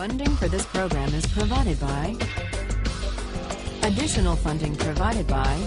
Funding for this program is provided by... Additional funding provided by...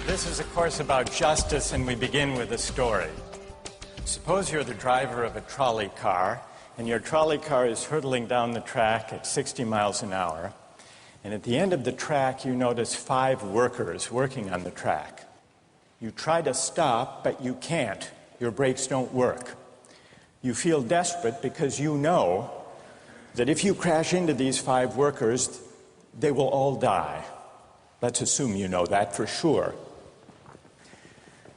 This is a course about justice, and we begin with a story. Suppose you're the driver of a trolley car, and your trolley car is hurtling down the track at 60 miles an hour, and at the end of the track you notice 5 workers working on the track. You try to stop, but you can't. Your brakes don't work. You feel desperate because you know that if you crash into these 5 workers, they will all die. Let's assume you know that for sure.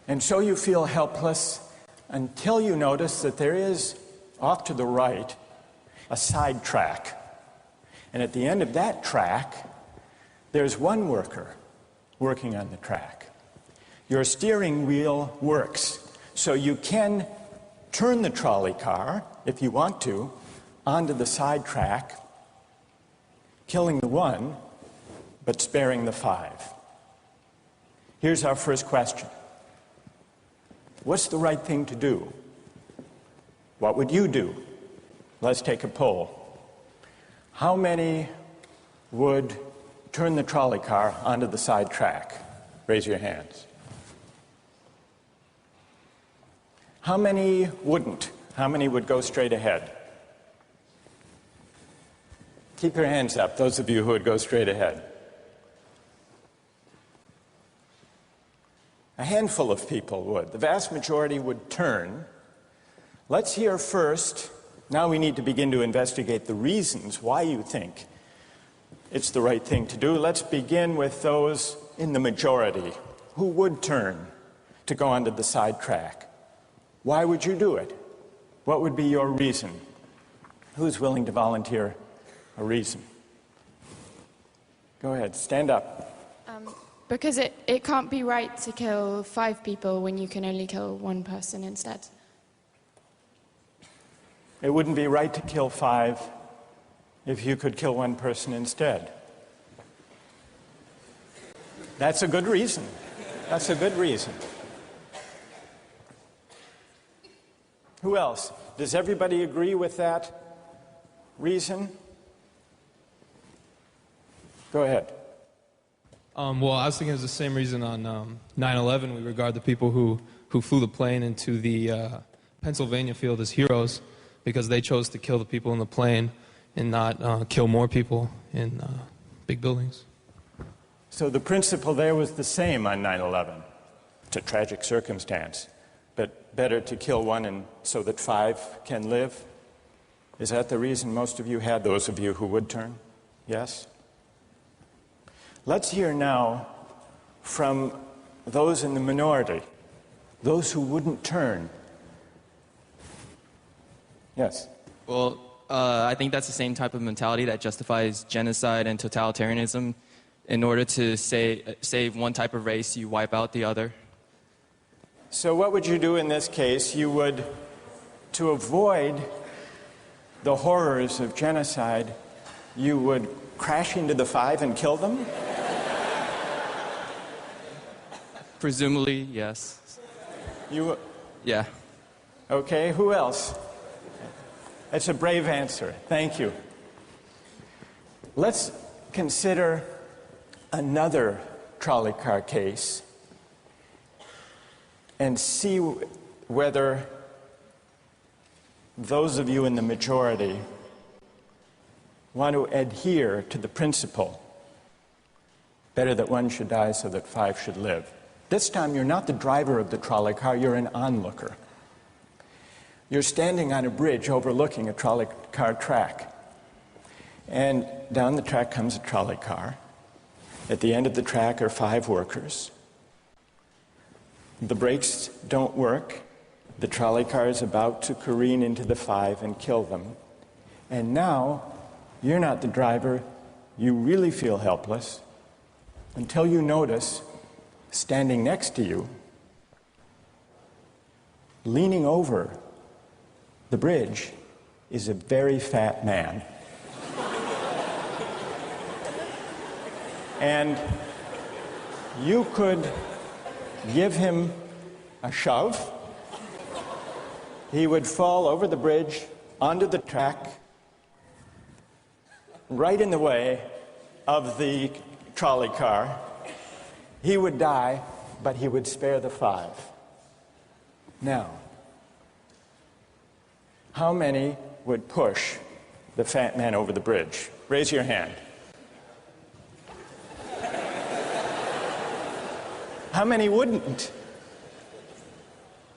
And so you feel helpless until you notice that there is, off to the right, a side track. And at the end of that track, there's one worker working on the track. Your steering wheel works, so you can turn the trolley car, if you want to, onto the side track, killing the one, but sparing the 5. Here's our first question. What's the right thing to do? What would you do? Let's take a poll. How many would turn the trolley car onto the side track? Raise your hands. How many wouldn't? How many would go straight ahead? Keep your hands up, those of you who would go straight ahead. A handful of people would. The vast majority would turn. Let's hear first. Now we need to begin to investigate the reasons why you think it's the right thing to do. Let's begin with those in the majority who would turn to go onto the side track. Why would you do it? What would be your reason? Who's willing to volunteer a reason? Go ahead, stand up. Because it can't be right to kill 5 people when you can only kill 1 person instead. It wouldn't be right to kill 5 if you could kill 1 person instead. That's a good reason. That's a good reason. Who else? Does everybody agree with that reason? Go ahead. Well, I was thinking it was the same reason on 9/11. We regard the people who flew the plane into the Pennsylvania field as heroes because they chose to kill the people in the plane and not kill more people in big buildings. So the principle there was the same on 9/11. It's a tragic circumstance, but better to kill 1 and so that 5 can live? Is that the reason most of you had, those of you who would turn? Yes? Let's hear now from those in the minority, those who wouldn't turn. Yes? Well, I think that's the same type of mentality that justifies genocide and totalitarianism. In order to save one type of race, you wipe out the other. So what would you do in this case? You would, to avoid the horrors of genocide, you would crash into the 5 and kill them? Presumably, yes. You? Yeah. Okay, who else? That's a brave answer. Thank you. Let's consider another trolley car case and see whether those of you in the majority want to adhere to the principle, better that 1 should die so that 5 should live. This time you're not the driver of the trolley car, you're an onlooker. You're standing on a bridge overlooking a trolley car track. And down the track comes a trolley car. At the end of the track are 5 workers. The brakes don't work. The trolley car is about to careen into the 5 and kill them. And now, you're not the driver. You really feel helpless until you notice standing next to you, leaning over the bridge, is a very fat man. And you could give him a shove. He would fall over the bridge, onto the track, right in the way of the trolley car. He would die, but he would spare the 5. Now, how many would push the fat man over the bridge? Raise your hand. How many wouldn't?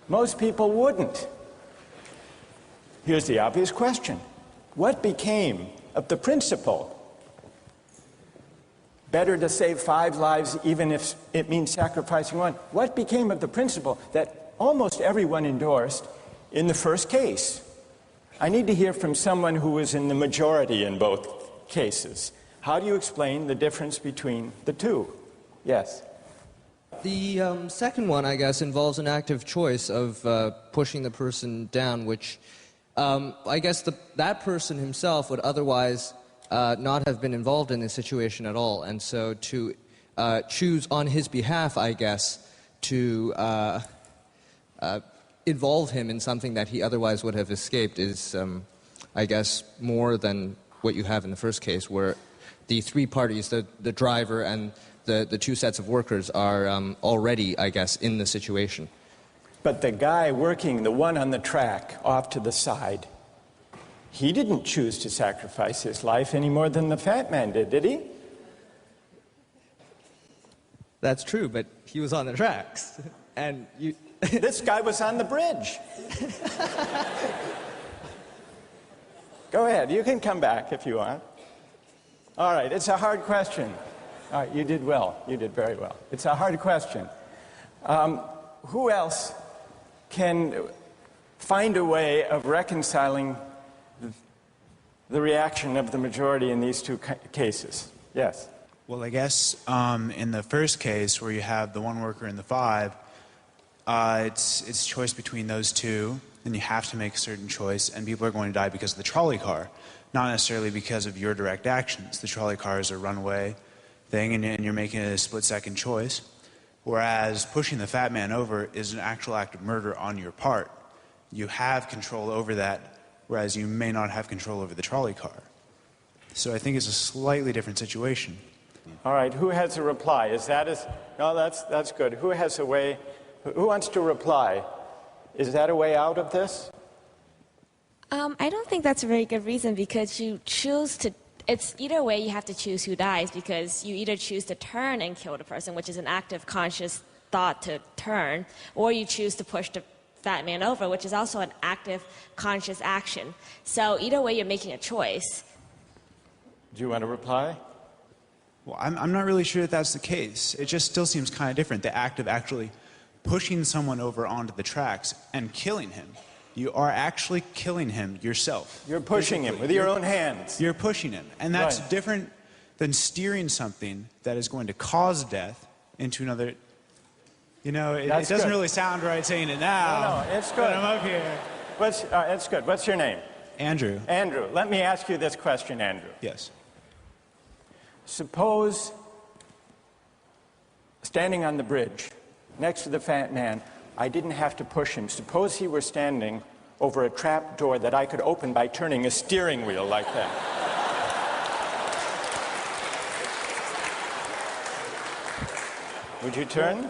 Most people wouldn't. Here's the obvious question. What became of the principle? Better to save 5 lives even if it means sacrificing 1. What became of the principle that almost everyone endorsed in the first case? I need to hear from someone who was in the majority in both cases. How do you explain the difference between the two? Yes? The second one, I guess, involves an active choice of pushing the person down, which I guess that person himself would otherwise not have been involved in this situation at all. And so to choose on his behalf, I guess, to involve him in something that he otherwise would have escaped is, I guess, more than what you have in the first case, where the 3 parties, the driver and the 2 sets of workers, are already, I guess, in the situation. But the guy working, the one on the track off to the side, he didn't choose to sacrifice his life any more than the fat man did he? That's true, but he was on the tracks. And you... This guy was on the bridge. Go ahead, you can come back if you want. All right, it's a hard question. All right, you did well. You did very well. It's a hard question. Who else can find a way of reconciling the reaction of the majority in these 2 cases? Yes? Well, I guess in the first case, where you have the 1 worker and the 5, it's choice between those 2, and you have to make a certain choice, and people are going to die because of the trolley car, not necessarily because of your direct actions. The trolley car is a runaway thing, and you're making a split-second choice, whereas pushing the fat man over is an actual act of murder on your part. You have control over that, whereas you may not have control over the trolley car. So I think it's a slightly different situation. All right, who has a reply? No, that's good. Who has a way? Who wants to reply? Is that a way out of this? I don't think that's a very good reason, because you choose to... It's either way you have to choose who dies, because you either choose to turn and kill the person, which is an active conscious thought to turn, or you choose to push the fat man over, which is also an active conscious action. So either way you're making a choice. Do you want to reply? Well, I'm not really sure that that's the case. It just still seems kind of different, the act of actually pushing someone over onto the tracks and killing him. You are actually killing him yourself. You're pushing him with your own hands. You're pushing him. And that's Right. different than steering something that is going to cause death into another... You know, it doesn't good. really sound right saying it now. No, it's good. But I'm up here. It's good. What's your name? Andrew. Andrew. Let me ask you this question, Andrew. Yes. Suppose, standing on the bridge next to the fat man, I didn't have to push him. Suppose he were standing over a trap door that I could open by turning a steering wheel like that. Would you turn?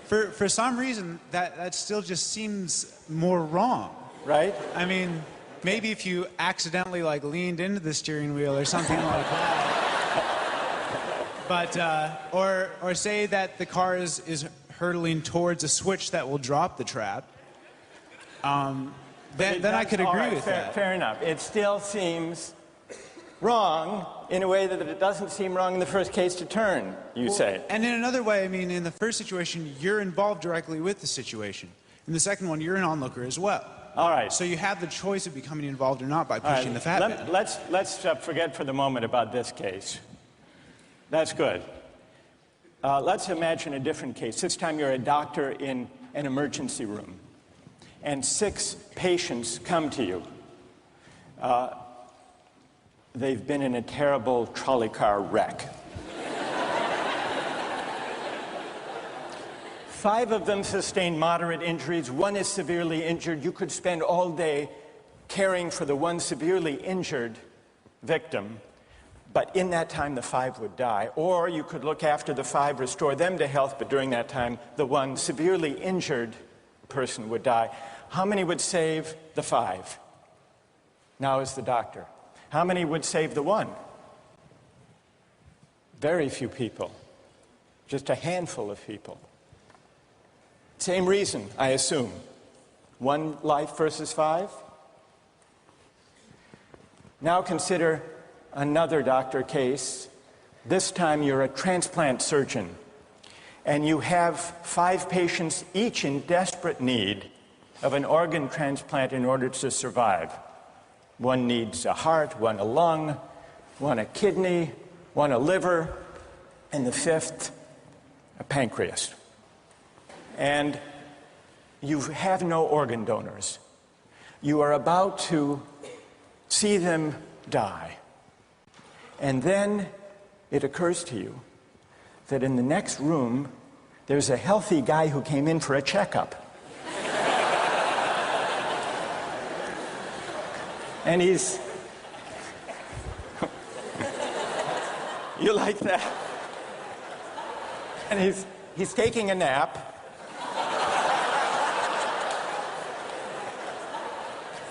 For some reason, that still just seems more wrong. Right? I mean, maybe if you accidentally leaned into the steering wheel or something like that. But or say that the car is hurtling towards a switch that will drop the trap. Then I could agree with that. Fair enough. It still seems wrong in a way that it doesn't seem wrong in the first case to turn, you say. And in another way, I mean, in the first situation, you're involved directly with the situation. In the second one, you're an onlooker as well. All right. So you have the choice of becoming involved or not by pushing the fat man. Let's forget for the moment about this case. That's good. Let's imagine a different case. This time you're a doctor in an emergency room, and 6 patients come to you. They've been in a terrible trolley car wreck. 5 of them sustained moderate injuries. 1 is severely injured. You could spend all day caring for the 1 severely injured victim, but in that time the 5 would die. Or you could look after the 5, restore them to health, but during that time the 1 severely injured person would die. How many would save the 5? Now is the doctor. How many would save the 1? Very few people. Just a handful of people. Same reason, I assume. 1 life versus 5? Now consider another doctor case. This time you're a transplant surgeon, and you have 5 patients, each in desperate need of an organ transplant in order to survive. 1 needs a heart, 1 a lung, 1 a kidney, 1 a liver, and the 5th a pancreas. And you have no organ donors. You are about to see them die. And then it occurs to you that in the next room there's a healthy guy who came in for a checkup. And he's... You like that? And he's taking a nap.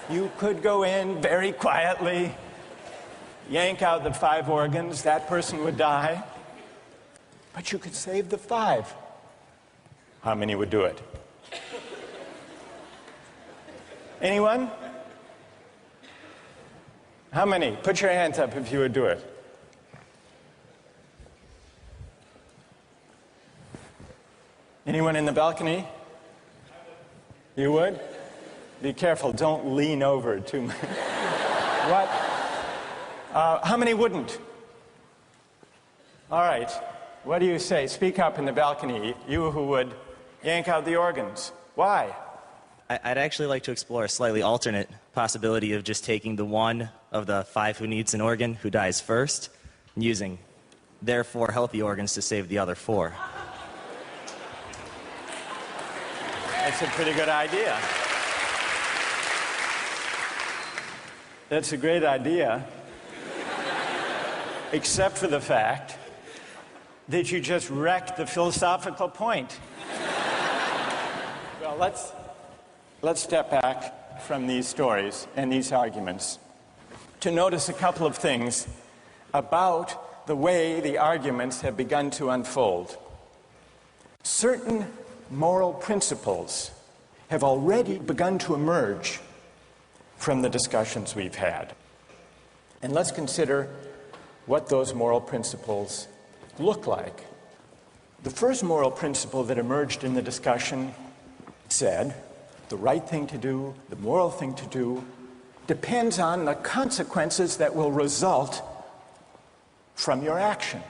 You could go in very quietly, yank out the 5 organs, that person would die. But you could save the 5. How many would do it? Anyone? How many? Put your hands up if you would do it. Anyone in the balcony? You would? Be careful, don't lean over too much. What? How many wouldn't? All right, what do you say? Speak up in the balcony, you who would yank out the organs. Why? I'd actually like to explore a slightly alternate possibility of just taking the 1 of the 5 who needs an organ, who dies first, and using their 4 healthy organs to save the other 4. That's a pretty good idea. That's a great idea, except for the fact that you just wrecked the philosophical point. Well, let's step back from these stories and these arguments to notice a couple of things about the way the arguments have begun to unfold. Certain moral principles have already begun to emerge from the discussions we've had. And let's consider what those moral principles look like. The first moral principle that emerged in the discussion said the right thing to do, the moral thing to do, depends on the consequences that will result from your action.